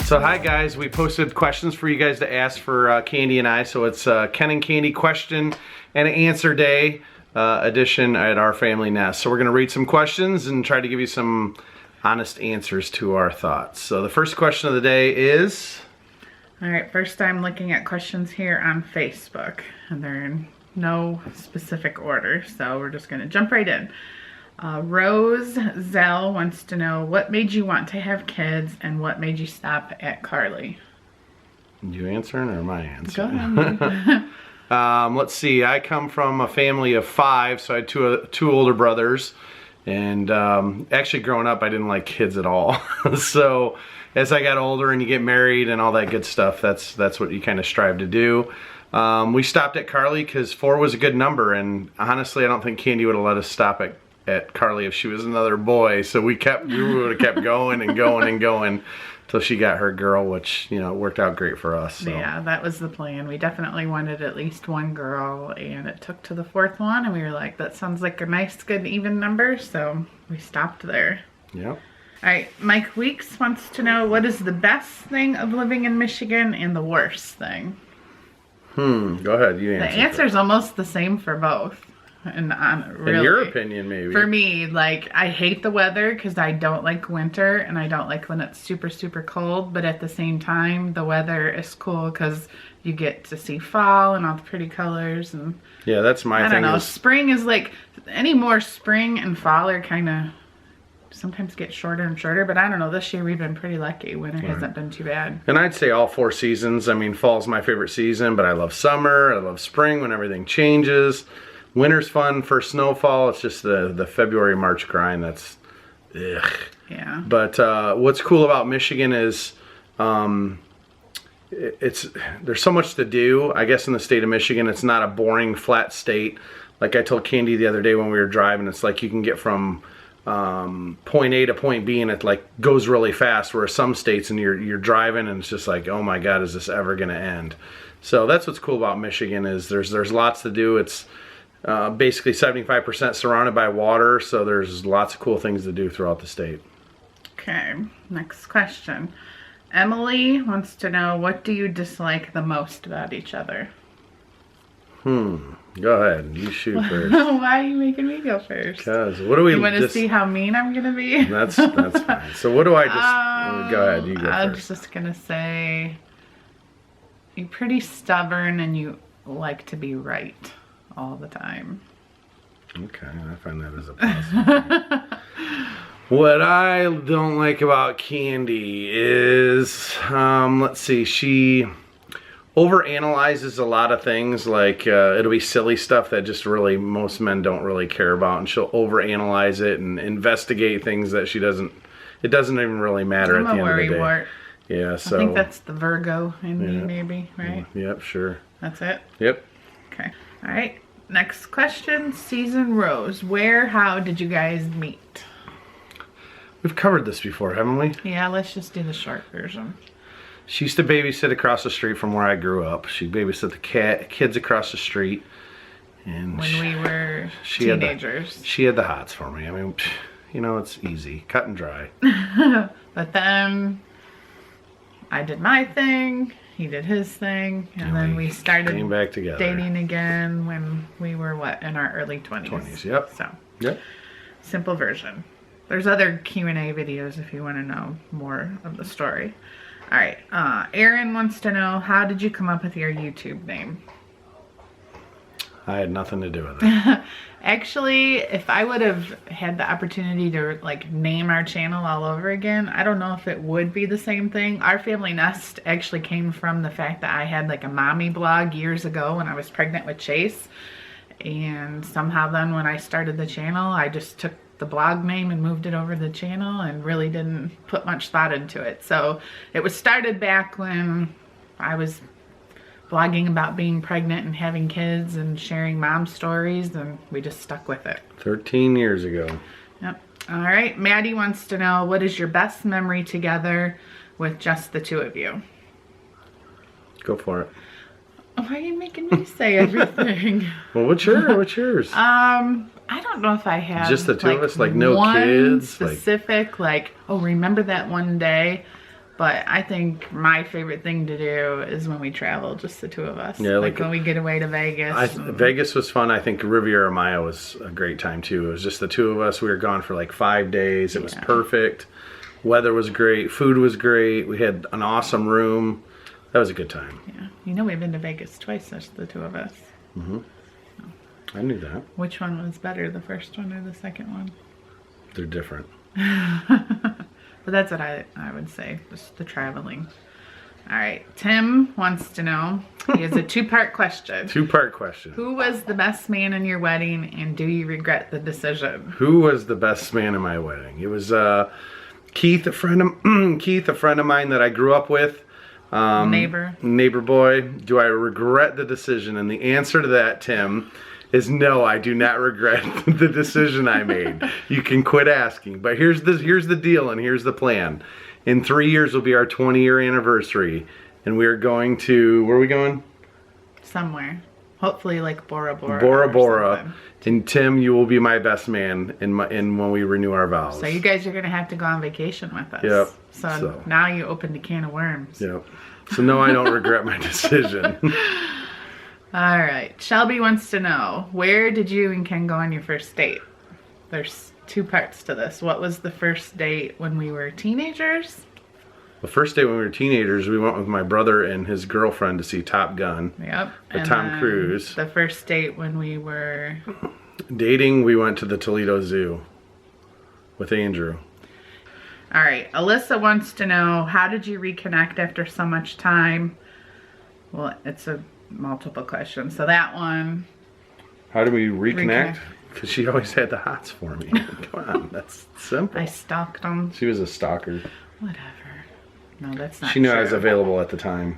So hi guys, we posted questions for you guys to ask for Candy and I. So it's Ken and Candy question and answer day edition at our family nest. So we're gonna read some questions and try to give you some honest answers to our thoughts. So the first question of the day is... All right, first I'm looking at questions here on Facebook, and they're in no specific order, so we're just gonna jump right in. Rose Zell wants to know, what made you want to have kids and what made you stop at Carly? You answering or am I answering? Go ahead. Let's see, I come from a family of 5, so I had two older brothers, and actually growing up I didn't like kids at all. So as I got older and you get married and all that good stuff, that's what you kind of strive to do. We stopped at Carly because 4 was a good number, and honestly I don't think Candy would have let us stop at Carly if she was another boy. So we would have kept going and going and going till she got her girl, which, you know, worked out great for us. So. Yeah, that was the plan. We definitely wanted at least one girl, and it took to the 4th one, and we were like, that sounds like a nice, good, even number, so we stopped there. Yep. All right, Mike Weeks wants to know, what is the best thing of living in Michigan and the worst thing? Go ahead, you answer. The answer is almost the same for both. And really, in your opinion, maybe. For me, like, I hate the weather because I don't like winter and I don't like when it's super, super cold. But at the same time, the weather is cool because you get to see fall and all the pretty colors. And yeah, that's my thing. I don't know. Spring is like, any more spring and fall are kind of sometimes get shorter and shorter. But I don't know. This year we've been pretty lucky. Winter hasn't been too bad. And I'd say all 4 seasons. I mean, fall's my favorite season, but I love summer. I love spring when everything changes. Winter's fun for snowfall. It's just the February, March grind that's, ugh. Yeah. But what's cool about Michigan is there's so much to do. I guess in the state of Michigan, it's not a boring, flat state. Like I told Candy the other day when we were driving, it's like you can get from point A to point B and it like goes really fast. Whereas some states and you're driving and it's just like, oh my God, is this ever gonna end? So that's what's cool about Michigan is there's lots to do. It's basically 75% surrounded by water, so there's lots of cool things to do throughout the state. Okay, next question. Emily wants to know, what do you dislike the most about each other? Go ahead, you shoot first. Why are you making me go first? Because what do we? You want to see how mean I'm gonna be? That's fine. So what do I just? Go ahead, you go first. I'm just gonna say you're pretty stubborn and you like to be right all the time. Okay, I find that as a positive. What I don't like about Candy is, let's see, she overanalyzes a lot of things. Like it'll be silly stuff that just really most men don't really care about, and she'll overanalyze it and investigate things that she doesn't. It doesn't even really matter at the end of the day. Wart. Yeah, so I think that's the Virgo in me, maybe, right? Yep, sure. That's it. Yep. Okay. All right. Next question, Season Rose. Where, how did you guys meet? We've covered this before, haven't we? Yeah, let's just do the short version. She used to babysit across the street from where I grew up. She babysat the kids across the street. And when we were teenagers. She had the hots for me. I mean, you know, it's easy. Cut and dry. But then I did my thing. He did his thing, and then we started came back together. Dating again when we were, what, in our early 20s. 20s, yep. So, yep. Simple version. There's other Q&A videos if you want to know more of the story. All right, Aaron wants to know, how did you come up with your YouTube name? I had nothing to do with it. Actually, if I would have had the opportunity to like name our channel all over again, I don't know if it would be the same thing. Our family nest actually came from the fact that I had like a mommy blog years ago when I was pregnant with Chase. And somehow then when I started the channel, I just took the blog name and moved it over to the channel and really didn't put much thought into it. So it was started back when I was blogging about being pregnant and having kids and sharing mom stories, and we just stuck with it. 13 years ago. Yep. All right, Maddie wants to know, what is your best memory together with just the two of you? Go for it. Why are you making me say everything? Well, what's yours? I don't know if I have just the two of us, like no kids, specific, like, oh, remember that one day But I think my favorite thing to do is when we travel, just the two of us. Yeah, like when we get away to Vegas. Vegas was fun. I think Riviera Maya was a great time too. It was just the two of us. We were gone for like 5 days. It was perfect. Weather was great. Food was great. We had an awesome room. That was a good time. Yeah. You know, we've been to Vegas twice, just the two of us. Mm-hmm. I knew that. Which one was better, the first one or the second one? They're different. But that's what I would say, just the traveling. All right, Tim wants to know, he has a two-part question. Two-part question. Who was the best man in your wedding, and do you regret the decision? Who was the best man in my wedding? It was Keith, a friend of mine that I grew up with. Neighbor boy. Do I regret the decision? And the answer to that, Tim, is no, I do not regret the decision I made. You can quit asking. But here's the deal and here's the plan. In 3 years will be our 20-year anniversary. And we are going to, where are we going? Somewhere. Hopefully like Bora Bora. Bora Bora. And Tim, you will be my best man in when we renew our vows. So you guys are going to have to go on vacation with us. Yep. So now you opened a can of worms. Yep. So no, I don't regret my decision. All right. Shelby wants to know, where did you and Ken go on your first date? There's two parts to this. What was the first date when we were teenagers? The first date when we were teenagers, we went with my brother and his girlfriend to see Top Gun. Yep. With Tom Cruise. The first date when we were dating, we went to the Toledo Zoo with Andrew. All right. Alyssa wants to know, how did you reconnect after so much time? Well, it's a multiple question. So that one. How do we reconnect? Because she always had the hots for me. Come on, that's simple. I stalked them. She was a stalker. Whatever. No, that's not She knew true. I was available at the time.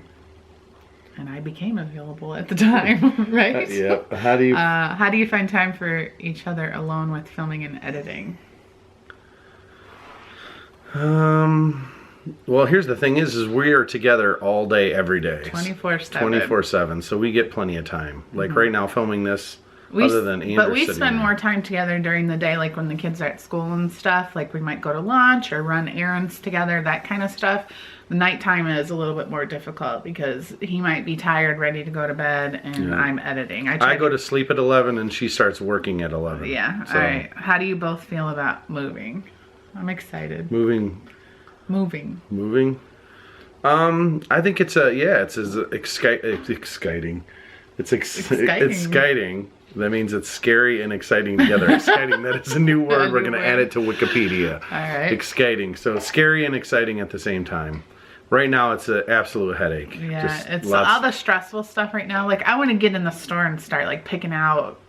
And I became available at the time, right? Yep. How do you find time for each other alone with filming and editing? Well, here's the thing is we are together all day, every day. 24/7. 24/7. So we get plenty of time. Like right now filming this, other than Andrew. But we spend more time together during the day, like when the kids are at school and stuff. Like we might go to lunch or run errands together, that kind of stuff. The nighttime is a little bit more difficult because he might be tired, ready to go to bed, and I'm editing. I go to sleep at 11 and she starts working at 11. Yeah. So. All right. How do you both feel about moving? I'm excited. Moving. I think it's exciting. It's exciting. That means it's scary and exciting together. Exciting, that is a new word. We're going to add it to Wikipedia. All right. Exciting. So scary and exciting at the same time. Right now, it's an absolute headache. Yeah, it's all the stressful stuff right now. Like, I want to get in the store and start, like, picking out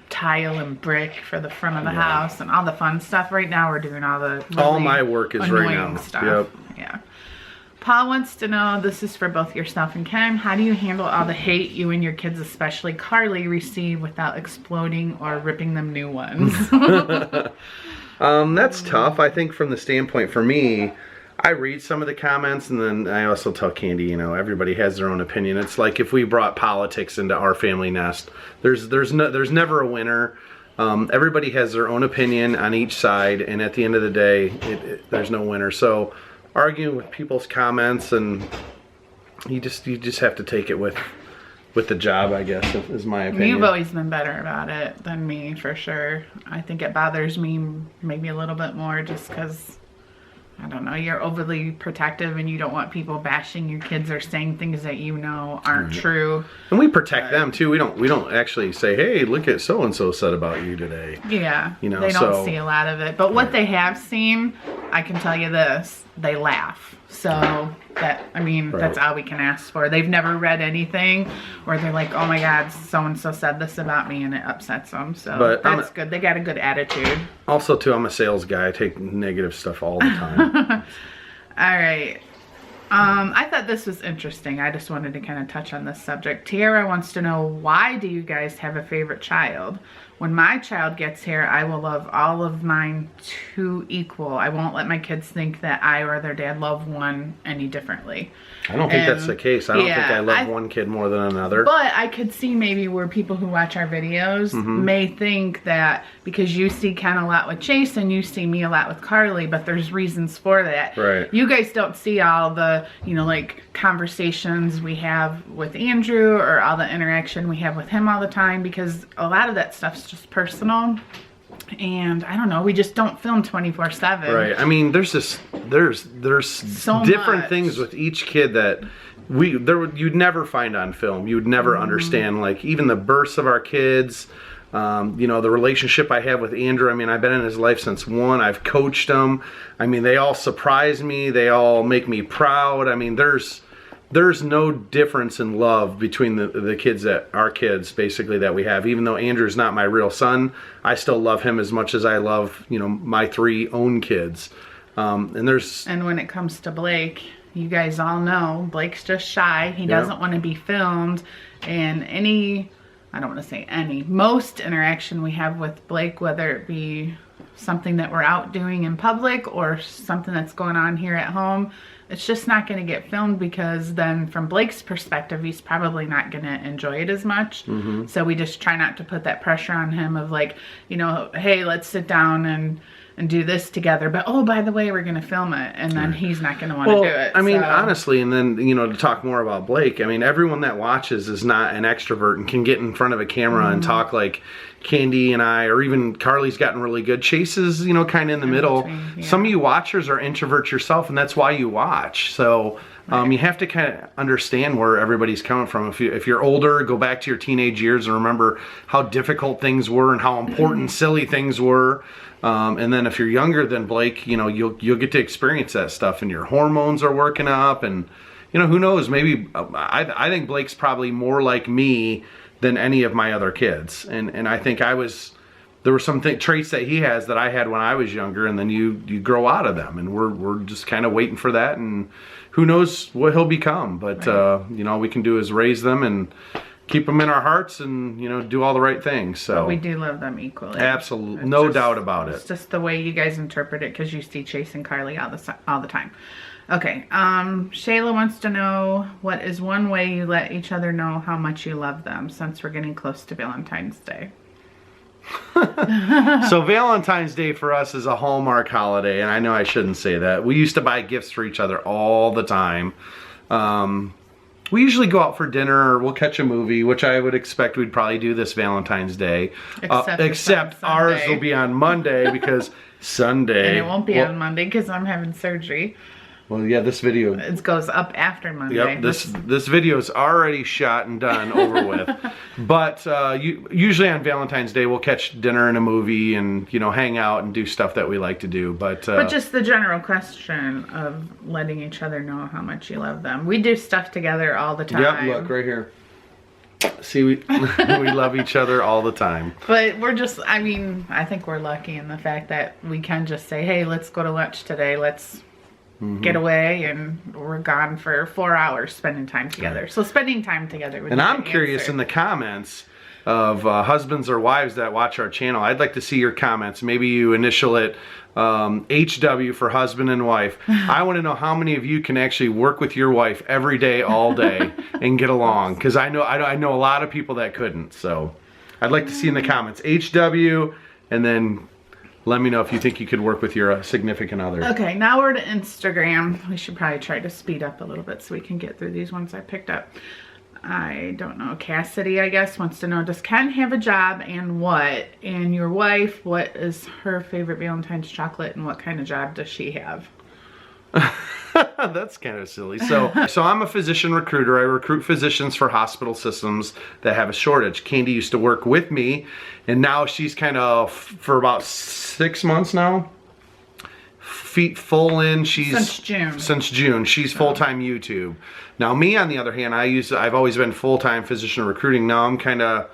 tile and brick for the front of the house and all the fun stuff. Right now, we're doing all the really all my work is right now. Stuff. Yep. Yeah. Paul wants to know, this is for both yourself and Ken, how do you handle all the hate you and your kids, especially Carly, receive without exploding or ripping them new ones? That's tough. I think from the standpoint, for me, I read some of the comments and then I also tell Candy, you know, everybody has their own opinion. It's like if we brought politics into our family nest, there's never a winner. Everybody has their own opinion on each side, and at the end of the day, there's no winner. So arguing with people's comments, and you just have to take it with the job, I guess, is my opinion. You've always been better about it than me, for sure. I think it bothers me maybe a little bit more just because, I don't know, you're overly protective and you don't want people bashing your kids or saying things that you know aren't true. And we protect them too. We don't actually say, hey, look at so and so said about you today. Yeah, you know, they don't see a lot of it. But what they have seen, I can tell you this, they laugh. So that, I mean, that's all we can ask for. They've never read anything where they're like, oh my God, so-and-so said this about me, and it upsets them. So that's good. They got a good attitude. Also, too, I'm a sales guy. I take negative stuff all the time. All right. I thought this was interesting. I just wanted to kind of touch on this subject. Tiara wants to know, why do you guys have a favorite child? when my child gets here, I will love all of mine to equal. I won't let my kids think that I or their dad love one any differently. I don't think that's the case. I don't think I love one kid more than another. But I could see maybe where people who watch our videos may think that because you see Ken a lot with Chase and you see me a lot with Carly, but there's reasons for that. Right. You guys don't see all the, you know, like conversations we have with Andrew or all the interaction we have with him all the time, because a lot of that stuff's just personal. And I don't know, we just don't film 24/7. Right. I mean, there's so different much things with each kid that you'd never find on film. You'd never understand, like even the births of our kids. You know, the relationship I have with Andrew. I mean, I've been in his life since 1. I've coached him. I mean, they all surprise me. They all make me proud. I mean, there's no difference in love between the kids that our kids basically that we have. Even though Andrew's not my real son, I still love him as much as I love, you know, my 3 own kids. And when it comes to Blake, you guys all know Blake's just shy. He doesn't want to be filmed, and I don't want to say most interaction we have with Blake, whether it be something that we're out doing in public or something that's going on here at home, it's just not going to get filmed, because then from Blake's perspective, he's probably not going to enjoy it as much. So we just try not to put that pressure on him of like, you know, hey, let's sit down and do this together, but oh, by the way, we're going to film it, and then he's not going to want to do it. I mean, honestly, and then, you know, to talk more about Blake, I mean, everyone that watches is not an extrovert and can get in front of a camera and talk like Candy and I, or even Carly's gotten really good. Chase is, you know, kind of in the middle. Some of you watchers are introverts yourself, and that's why you watch. So you have to kind of understand where everybody's coming from. If you're older, go back to your teenage years and remember how difficult things were and how important silly things were. And then if you're younger than Blake, you know, you'll get to experience that stuff, and your hormones are working up, and you know, who knows, maybe I think Blake's probably more like me than any of my other kids, and I think there were some traits that he has that I had when I was younger, and then you grow out of them, and we're just kind of waiting for that, and who knows what he'll become, but you know, all we can do is raise them and keep them in our hearts, and you know, do all the right things. So but we do love them equally. Absolutely, no doubt about it. It's just the way you guys interpret it, because you see Chase and Carly all the time. Okay, Shayla wants to know, what is one way you let each other know how much you love them, since we're getting close to Valentine's Day? So Valentine's Day for us is a Hallmark holiday, and I know I shouldn't say that. We used to buy gifts for each other all the time. We usually go out for dinner, or we'll catch a movie, which I would expect we'd probably do this Valentine's Day. Except ours will be on Monday, because Sunday. And it won't be on Monday because I'm having surgery. Well, yeah, this video... It goes up after Monday. Yep, this video is already shot and done, over with. But usually on Valentine's Day, we'll catch dinner and a movie and, you know, hang out and do stuff that we like to do. But just the general question of letting each other know how much you love them. We do stuff together all the time. Yep, look, right here. See, we love each other all the time. But we're just, I mean, I think we're lucky in the fact that we can just say, hey, let's go to lunch today. Let's... get away, and we're gone for 4 hours spending time together. So spending time together would be And I'm curious in the comments of husbands or wives that watch our channel, I'd like to see your comments. Maybe you initial it HW for husband and wife. I want to know how many of you can actually work with your wife every day, all day, and get along, because I know a lot of people that couldn't. So I'd like to see in the comments HW, and then let me know if you think you could work with your significant other. Okay, now we're to Instagram. We should probably try to speed up a little bit so we can get through these ones I picked up. I don't know. Cassidy, I guess, wants to know, does Ken have a job, and what? And your wife, what is her favorite Valentine's chocolate, and what kind of job does she have? That's kind of silly. So I'm a physician recruiter. I recruit physicians for hospital systems that have a shortage. Candy used to work with me, and now she's kind of, for about 6 months now, feet full in. Since June. She's full-time YouTube. Now me, on the other hand, I've always been full-time physician recruiting. Now I'm kind of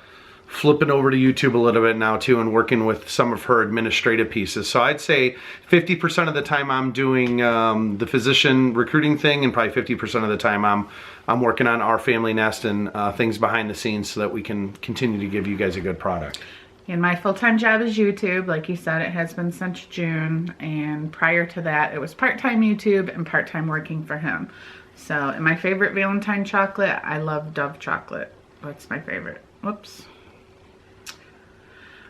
flipping over to YouTube a little bit now too, and working with some of her administrative pieces. So I'd say 50% of the time I'm doing the physician recruiting thing, and probably 50% of the time I'm working on our family nest and things behind the scenes, so that we can continue to give you guys a good product. And my full-time job is YouTube. Like you said, it has been since June. And prior to that, it was part-time YouTube and part-time working for him. So, and my favorite Valentine chocolate, I love Dove chocolate. That's my favorite. Whoops.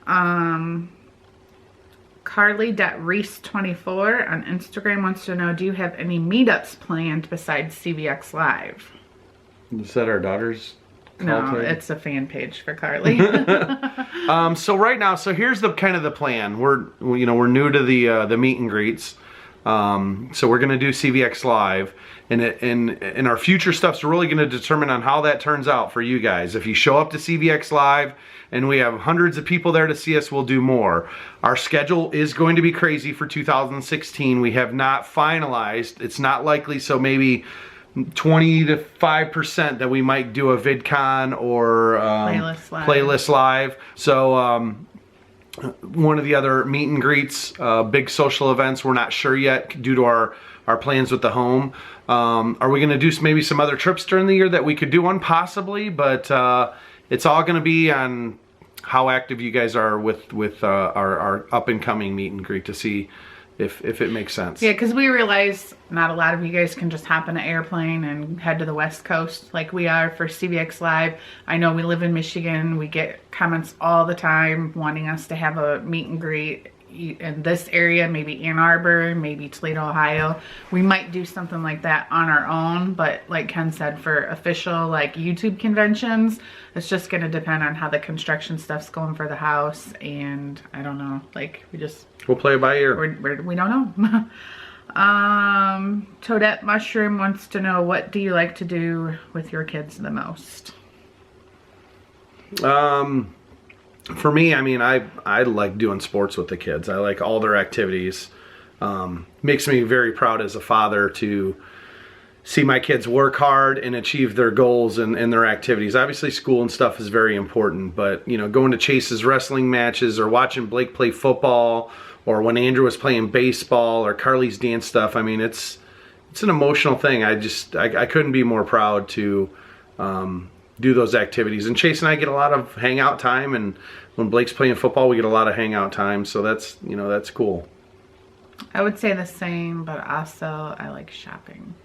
Carly.Reese24 on Instagram wants to know, do you have any meetups planned besides CVX Live? Is that our daughter's? No, it's a fan page for Carly. So right now, so here's the kind of the plan. We're new to the meet and greets. So we're gonna do CVX Live, and our future stuff's really gonna determine on how that turns out for you guys. If you show up to CVX Live and we have hundreds of people there to see us, we'll do more. Our schedule is going to be crazy for 2016. We have not finalized. It's not likely, so maybe 20 to 5% that we might do a VidCon or Playlist Live. So one of the other meet and greets, big social events, we're not sure yet due to our plans with the home. Are we going to do maybe some other trips during the year that we could do one? Possibly, but it's all going to be on how active you guys are with our up and coming meet and greet to see if it makes sense. Yeah, because we realize not a lot of you guys can just hop in an airplane and head to the West Coast like we are for CVX Live. I know we live in Michigan. We get comments all the time wanting us to have a meet and greet in this area, maybe Ann Arbor, maybe Toledo, Ohio. We might do something like that on our own, but like Ken said, for official like YouTube conventions, it's just going to depend on how the construction stuff's going for the house, and I don't know, like we'll play it by ear. We don't know. Toadette Mushroom wants to know, what do you like to do with your kids the most? For me, I mean, I like doing sports with the kids. I like all their activities. Makes me very proud as a father to see my kids work hard and achieve their goals and their activities. Obviously, school and stuff is very important, but going to Chase's wrestling matches or watching Blake play football, or when Andrew was playing baseball, or Carly's dance stuff, I mean, it's an emotional thing. I couldn't be more proud to do those activities. And Chase and I get a lot of hangout time, and when Blake's playing football, we get a lot of hangout time, so that's that's cool. I would say the same, but also I like shopping.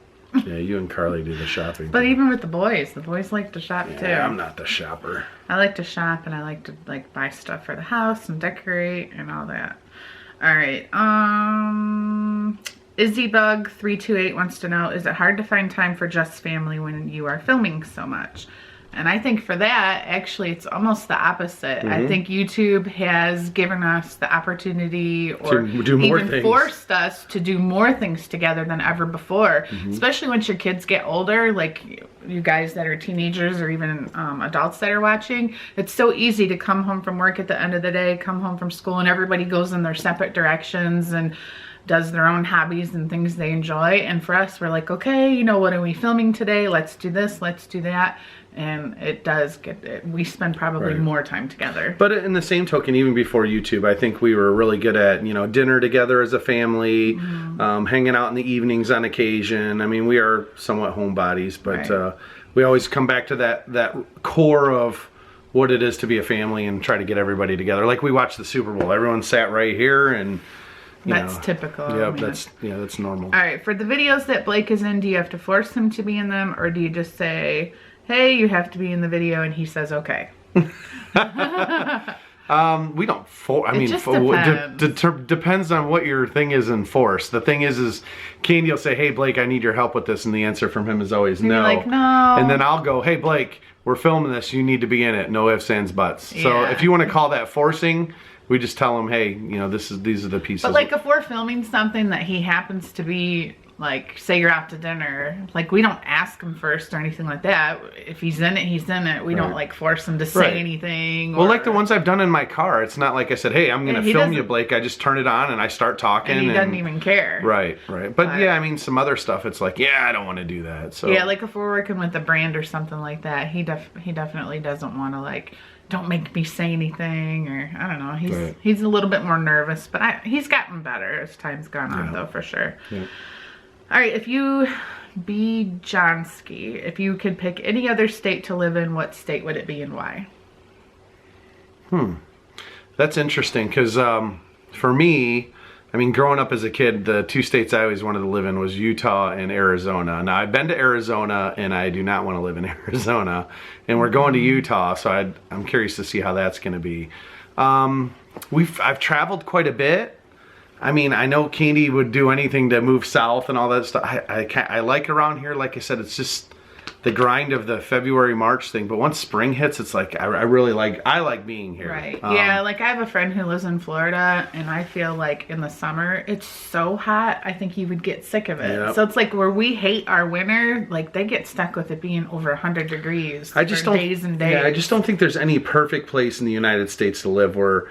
Yeah, you and Carly do the shopping. But even with the boys like to shop too. Yeah, I'm not the shopper. I like to shop, and I like to buy stuff for the house and decorate and all that. All right. Izzybug328 wants to know, is it hard to find time for just family when you are filming so much? And I think for that, actually, it's almost the opposite. I think YouTube has given us the opportunity, or even forced us to do more things together than ever before. Especially once your kids get older, like you guys that are teenagers or even adults that are watching. It's so easy to come home from work at the end of the day, come home from school, and everybody goes in their separate directions and does their own hobbies and things they enjoy. And for us, we're like, okay, what are we filming today? Let's do this, let's do that. And it does we spend probably more time together. But in the same token, even before YouTube, I think we were really good at, dinner together as a family, hanging out in the evenings on occasion. I mean, we are somewhat homebodies, but we always come back to that core of what it is to be a family and try to get everybody together. Like we watched the Super Bowl. Everyone sat right here, and that's typical. Yep, that's normal. All right, for the videos that Blake is in, do you have to force him to be in them, or do you just say, hey, you have to be in the video, and he says okay? We don't force. I mean, depends on what your thing is in force. The thing is Candy will say, hey, Blake, I need your help with this, and the answer from him is always no. Like, no. And then I'll go, hey, Blake, we're filming this. You need to be in it. No ifs, ands, buts. Yeah. So if you want to call that forcing, we just tell him, hey, these are the pieces. But like if we're filming something that he happens to be, like, say you're out to dinner, like we don't ask him first or anything like that. If he's in it, he's in it. We don't like force him to say anything. Well, like the ones I've done in my car, it's not like I said, hey, I'm going to film you, Blake. I just turn it on and I start talking. And he doesn't even care. Right. But yeah, I mean, some other stuff, it's like, yeah, I don't want to do that. So yeah, like if we're working with a brand or something like that, he definitely doesn't want to, like, don't make me say anything, or I don't know. He's a little bit more nervous, but he's gotten better as time's gone on, though, for sure. Yeah. All right, if you could pick any other state to live in, what state would it be and why? That's interesting because for me, I mean, growing up as a kid, the two states I always wanted to live in was Utah and Arizona. Now, I've been to Arizona, and I do not want to live in Arizona. And we're going to Utah, so I'm curious to see how that's going to be. I've traveled quite a bit. I mean, I know Candy would do anything to move south and all that stuff. I like around here. Like I said, it's just the grind of the February, March thing. But once spring hits, it's like I like being here. Right. Yeah, like I have a friend who lives in Florida, and I feel like in the summer it's so hot, I think he would get sick of it. Yep. So it's like where we hate our winter, like they get stuck with it being over 100 degrees for days and days. Yeah, I just don't think there's any perfect place in the United States to live where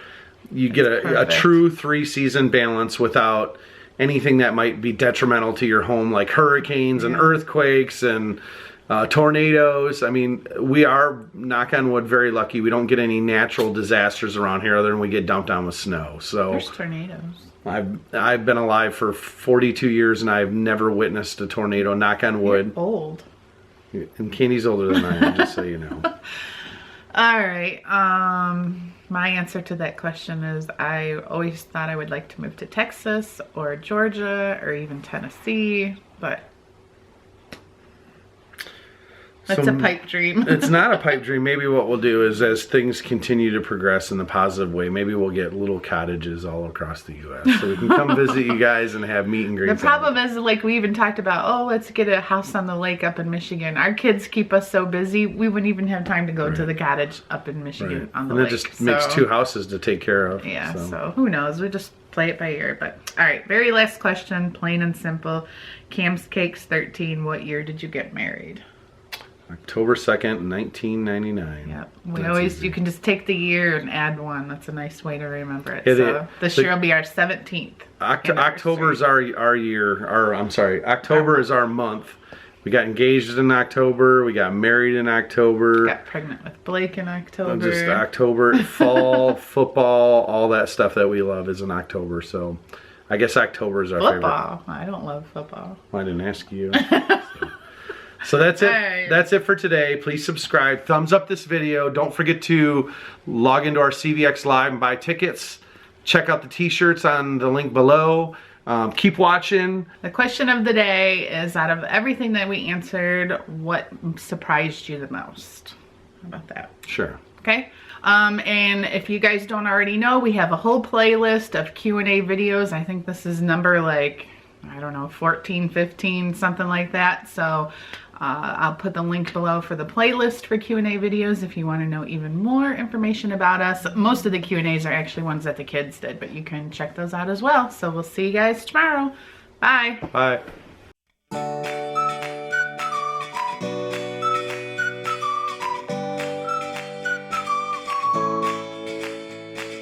you get a true 3-season balance without anything that might be detrimental to your home, like hurricanes and earthquakes and tornadoes. I mean, we are, knock on wood, very lucky. We don't get any natural disasters around here other than we get dumped on with snow. So there's tornadoes. I've been alive for 42 years and I've never witnessed a tornado, knock on wood. You're old. And Candy's older than I am, just so you know. All right. My answer to that question is I always thought I would like to move to Texas or Georgia or even Tennessee, but that's a pipe dream. It's not a pipe dream. Maybe what we'll do is as things continue to progress in the positive way, maybe we'll get little cottages all across the U.S. so we can come visit you guys and have meet and greets. The problem is, like we even talked about, oh, let's get a house on the lake up in Michigan. Our kids keep us so busy, we wouldn't even have time to go to the cottage up in Michigan on the lake. And it just makes 2 houses to take care of. Yeah, so who knows? We just play it by ear. But all right, very last question, plain and simple. Cam's Cakes 13, what year did you get married? October 2nd, 1999. Yep. You can just take the year and add 1. That's a nice way to remember it. So this year will be our 17th. October is our year, October is our month. We got engaged in October. We got married in October. Got pregnant with Blake in October. Just October, fall, football, all that stuff that we love is in October. So I guess October is our favorite. Football. I don't love football. Well, I didn't ask you. So that's it. Right. That's it for today. Please subscribe. Thumbs up this video. Don't forget to log into our CVX Live and buy tickets. Check out the t-shirts on the link below. Keep watching. The question of the day is, out of everything that we answered, what surprised you the most? How about that? Sure. Okay. And if you guys don't already know, we have a whole playlist of Q&A videos. I think this is number like, I don't know, 14, 15, something like that. So I'll put the link below for the playlist for Q&A videos if you want to know even more information about us. Most of the Q&As are actually ones that the kids did, but you can check those out as well. So we'll see you guys tomorrow. Bye. Bye.